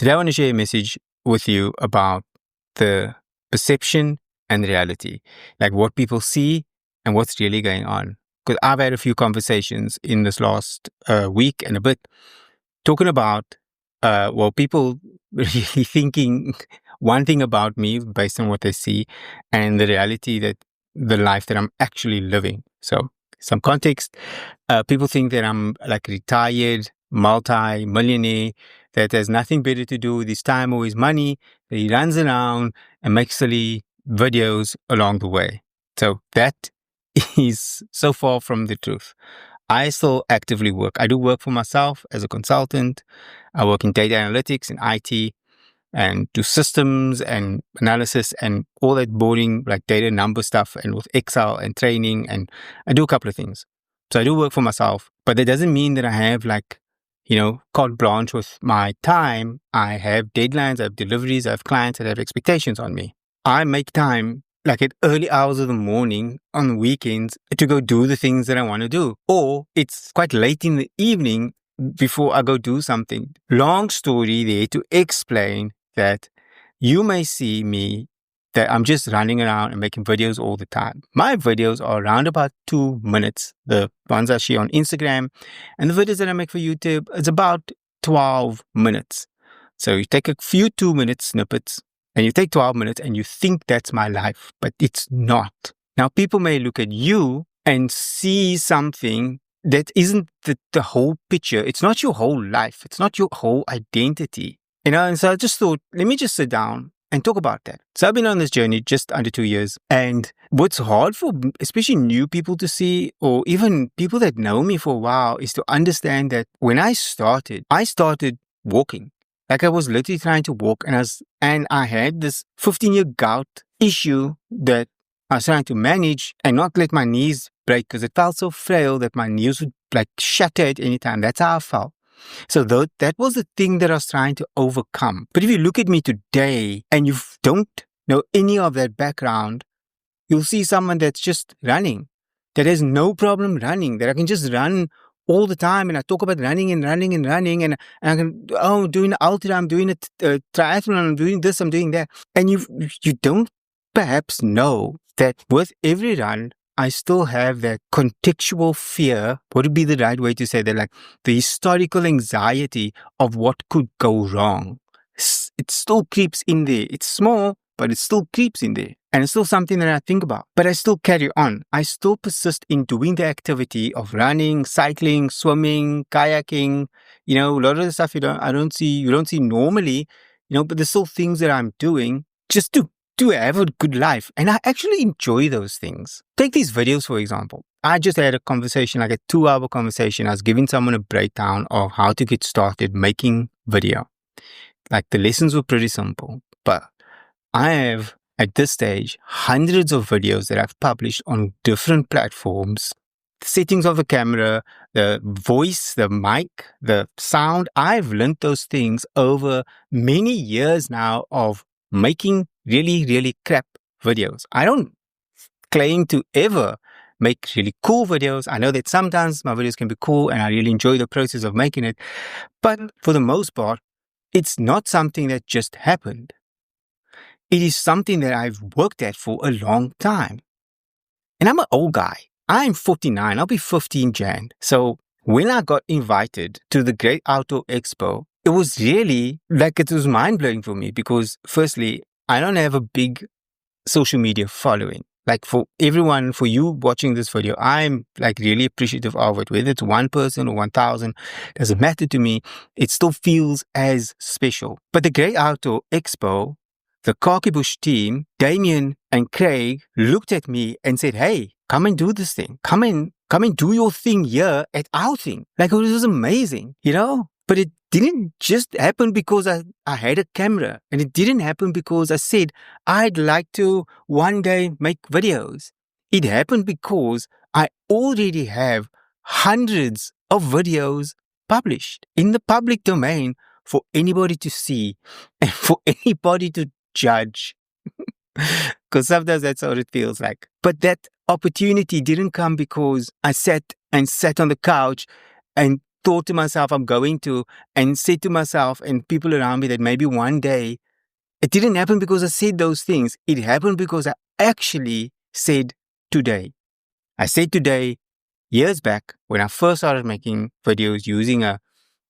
Today I want to share a message with you about the perception and reality, like what people see and what's really going on. Because I've had a few conversations in this last week and a bit talking about, people really thinking one thing about me based on what they see and the reality that the life that I'm actually living. So, some context, people think that I'm like retired, multi-millionaire, that has nothing better to do with his time or his money, that he runs around and makes silly videos along the way. So that is so far from the truth. I still actively work. I do work for myself as a consultant. I work in data analytics and IT and do systems and analysis and all that boring like data number stuff and with Excel and training, and I do a couple of things. So I do work for myself, but that doesn't mean that I have carte blanche with my time. I have deadlines, I have deliveries, I have clients that have expectations on me. I make time like at early hours of the morning on weekends to go do the things that I want to do. Or it's quite late in the evening before I go do something. Long story there to explain that you may see me that I'm just running around and making videos all the time. My videos are around about 2 minutes. The ones I share on Instagram and the videos that I make for YouTube, it's about 12 minutes. So you take a few 2-minute snippets and you take 12 minutes and you think that's my life, but it's not. Now, people may look at you and see something that isn't the whole picture. It's not your whole life. It's not your whole identity. And so I just thought, let me just sit down and talk about that. So I've been on this journey just under 2 years. And what's hard for especially new people to see, or even people that know me for a while, is to understand that when I started walking. Like I was literally trying to walk and I had this 15-year gout issue that I was trying to manage and not let my knees break because it felt so frail that my knees would like shatter at any time. That's how I felt. So that was the thing that I was trying to overcome. But if you look at me today and you don't know any of that background, you'll see someone that's just running, that has no problem running, that I can just run all the time. And I talk about running and running and running. And I can, doing an ultra, I'm doing a triathlon, I'm doing this, I'm doing that. And you don't perhaps know that with every run, I still have that contextual fear. What would be the right way to say that? Like the historical anxiety of what could go wrong. It still creeps in there. It's small, but it still creeps in there. And it's still something that I think about. But I still carry on. I still persist in doing the activity of running, cycling, swimming, kayaking. A lot of the stuff you don't see normally, but there's still things that I'm doing just to have a good life. And I actually enjoy those things. Take these videos, for example. I just had a conversation, like a 2-hour conversation. I was giving someone a breakdown of how to get started making video. Like the lessons were pretty simple, but I have at this stage hundreds of videos that I've published on different platforms. The settings of the camera, the voice, the mic, the sound. I've learned those things over many years now of making really, really crap videos. I don't claim to ever make really cool videos. I know that sometimes my videos can be cool and I really enjoy the process of making it. But for the most part, it's not something that just happened. It is something that I've worked at for a long time. And I'm an old guy. I'm 49. I'll be 50 in Jan. So when I got invited to the Great Outdoor Expo, it was really like it was mind-blowing for me because firstly, I don't have a big social media following. Like for everyone, for you watching this video, I'm like really appreciative of it. Whether it's 1 person or 1,000, doesn't matter to me. It still feels as special. But the Great Outdoor Expo, the KhakiBush team, Damien and Craig, looked at me and said, hey, come and do this thing. Come and do your thing here at our thing. Like it was amazing, But it didn't just happen because I had a camera. And it didn't happen because I said, I'd like to one day make videos. It happened because I already have hundreds of videos published in the public domain for anybody to see and for anybody to judge. Because sometimes that's what it feels like. But that opportunity didn't come because I sat on the couch and thought to myself, I'm going to, and said to myself and people around me that maybe one day, it didn't happen because I said those things. It happened because I actually said today. I said today years back when I first started making videos using a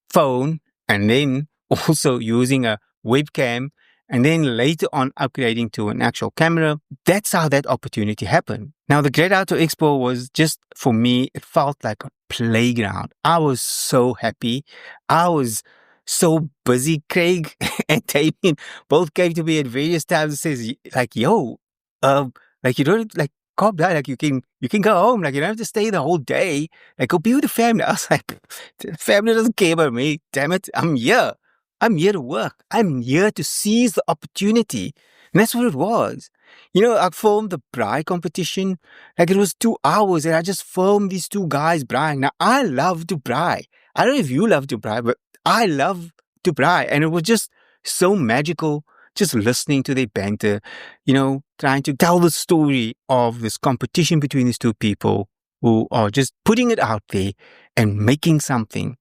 phone and then also using a webcam and then later on upgrading to an actual camera. That's how that opportunity happened. Now, the Great Outdoor Expo was just, for me, it felt like a playground. I was so happy. I was so busy. Craig and Damien both came to me at various times and says, like, yo, like you don't like calm down, like you can go home, like you don't have to stay the whole day, like go be with the family. I was like, the family doesn't care about me, damn it. I'm here to work. I'm here to seize the opportunity. And that's what it was. You know, I filmed the braai competition. Like it was 2 hours and I just filmed these two guys braaiing. Now I love to braai. I don't know if you love to braai, but I love to braai. And it was just so magical just listening to their banter, you know, trying to tell the story of this competition between these two people who are just putting it out there and making something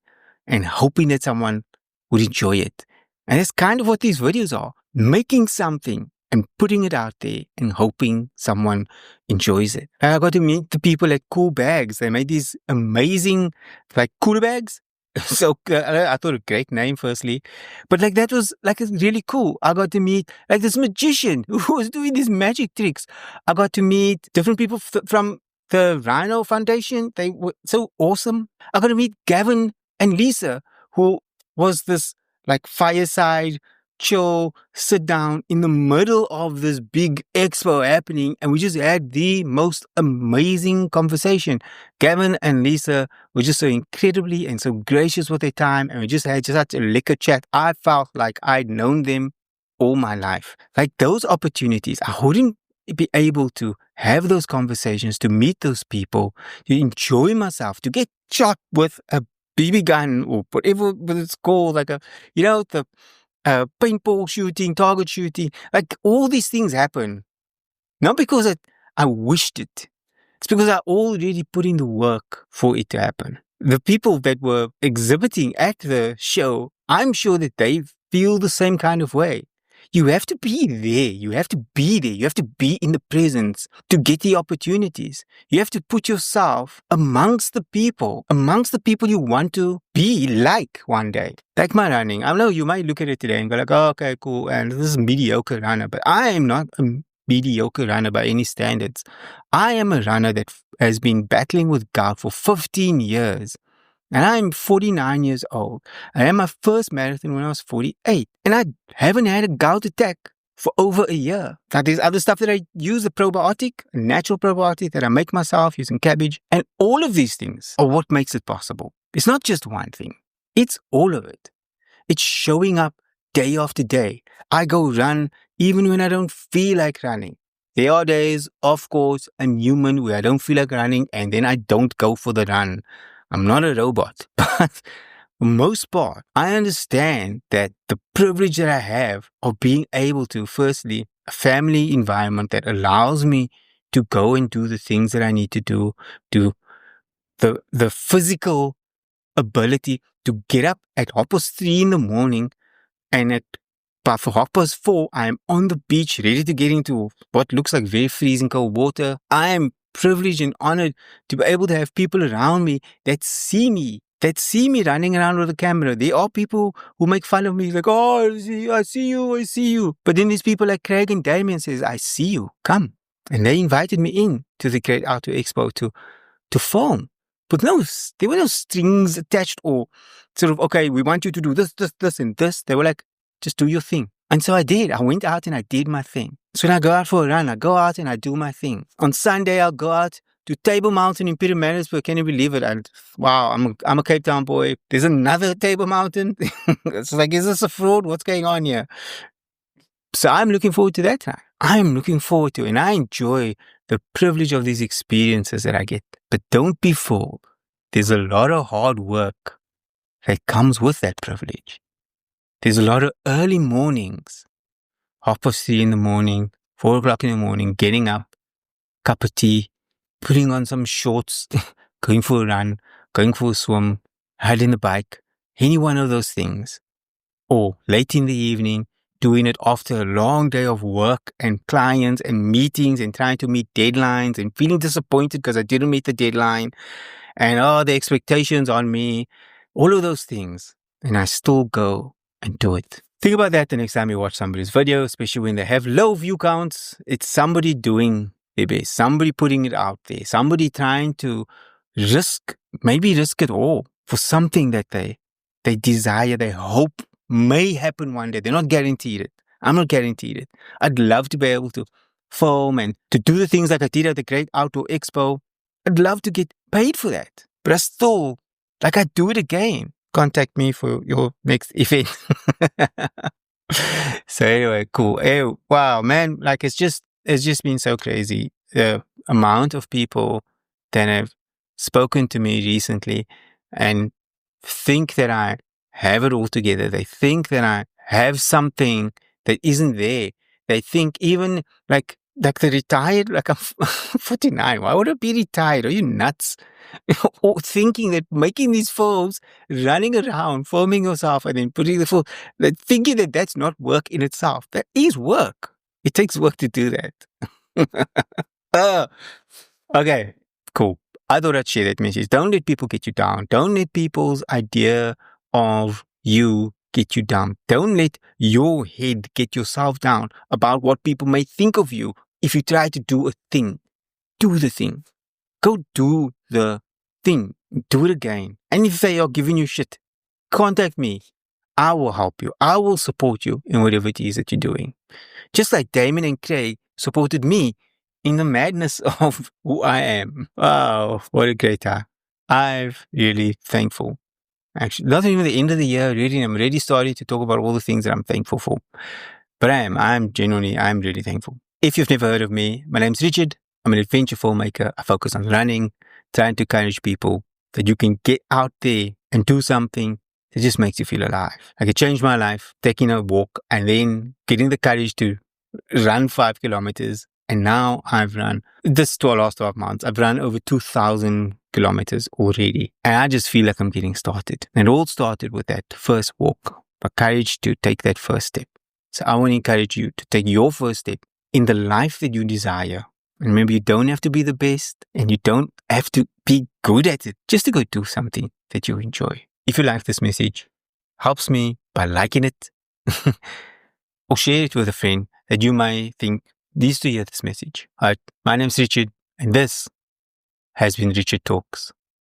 and hoping that someone would enjoy it. And that's kind of what these videos are, making something and putting it out there and hoping someone enjoys it. And I got to meet the people at Cool Bags. They made these amazing, like, cooler bags. So I thought a great name, firstly, but like that was like really cool. I got to meet like this magician who was doing these magic tricks. I got to meet different people from the Rhino Foundation. They were so awesome. I got to meet Gavin and Lisa, who was this like fireside chill, sit down in the middle of this big expo happening, and we just had the most amazing conversation. Gavin and Lisa were just so incredibly and so gracious with their time, and we just had such a liquor chat. I felt like I'd known them all my life. Like those opportunities, I wouldn't be able to have those conversations, to meet those people, to enjoy myself, to get shot with a BB gun or whatever it's called, like a, you know, the paintball shooting, target shooting, like all these things happen. Not because I wished it. It's because I already put in the work for it to happen. The people that were exhibiting at the show, I'm sure that they feel the same kind of way. You have to be there. You have to be there. You have to be in the presence to get the opportunities. You have to put yourself amongst the people you want to be like one day. Like my running. I know you might look at it today and go like, oh, okay, cool. And this is a mediocre runner, but I am not a mediocre runner by any standards. I am a runner that has been battling with gout for 15 years. And I'm 49 years old. I ran my first marathon when I was 48. And I haven't had a gout attack for over a year. Now, there's other stuff that I use, a probiotic, a natural probiotic that I make myself using cabbage. And all of these things are what makes it possible. It's not just one thing. It's all of it. It's showing up day after day. I go run even when I don't feel like running. There are days, of course, I'm human, where I don't feel like running and then I don't go for the run. I'm not a robot, but for the most part, I understand that the privilege that I have of being able to, firstly, a family environment that allows me to go and do the things that I need to do, the physical ability to get up at 3:30 in the morning and for 4:30, I am on the beach ready to get into what looks like very freezing cold water. I am privileged and honored to be able to have people around me that see me running around with a camera. There are people who make fun of me, like, oh, I see you. But then there's people like Craig and Damien says, I see you, come. And they invited me in to the Great Outdoor Expo to film. But there were no strings attached or sort of, okay, we want you to do this, and this. They were like, just do your thing. And so I did. I went out and I did my thing. So when I go out for a run, I go out and I do my thing. On Sunday, I'll go out to Table Mountain in Pietermaritzburg. Can you believe it? And wow, I'm a Cape Town boy. There's another Table Mountain. It's like, is this a fraud? What's going on here? So I'm looking forward to that time. I'm looking forward to it. And I enjoy the privilege of these experiences that I get. But don't be fooled. There's a lot of hard work that comes with that privilege. There's a lot of early mornings, 3:30 in the morning, 4 o'clock in the morning, getting up, cup of tea, putting on some shorts, going for a run, going for a swim, riding the bike, any one of those things, or late in the evening, doing it after a long day of work and clients and meetings and trying to meet deadlines and feeling disappointed because I didn't meet the deadline and the expectations on me, all of those things. And I still go and do it. Think about that the next time you watch somebody's video, especially when they have low view counts. It's somebody doing their best, somebody putting it out there, somebody trying to maybe risk it all for something that they desire, they hope may happen one day. They're not guaranteed it. I'm not guaranteed it. I'd love to be able to film and to do the things like I did at the Great Outdoor Expo. I'd love to get paid for that. But I still, I'd do it again. Contact me for your next event. So anyway, cool. Hey, wow, man, it's just been so crazy. The amount of people that have spoken to me recently and think that I have it all together. They think that I have something that isn't there. They think even like the retired, I'm 49. Why would I be retired? Are you nuts? Or thinking that making these films, running around, filming yourself and then putting the film, thinking that that's not work in itself. That is work. It takes work to do that. Okay, cool. I thought I'd share that message. Don't let people get you down. Don't let people's idea of you get you down. Don't let your head get yourself down about what people may think of you if you try to do a thing. Do the thing. Go do the thing. Do it again. And if they are giving you shit, contact me. I will help you. I will support you in whatever it is that you're doing. Just like Damon and Craig supported me in the madness of who I am. Wow, what a great time. I'm really thankful. Actually, not even the end of the year, really. I'm already starting to talk about all the things that I'm thankful for. But I'm really thankful. If you've never heard of me, my name's Richard. I'm an adventure filmmaker. I focus on running, trying to encourage people that you can get out there and do something that just makes you feel alive. It changed my life, taking a walk and then getting the courage to run 5 kilometers. And now I've run, this last 12 months, I've run over 2,000 kilometers already. And I just feel like I'm getting started. And it all started with that first walk, the courage to take that first step. So I want to encourage you to take your first step in the life that you desire. And remember, you don't have to be the best and you don't have to be good at it, just to go do something that you enjoy. If you like this message, helps me by liking it or share it with a friend that you may think needs to hear this message. All right, my name's Richard and this has been Richard Talks.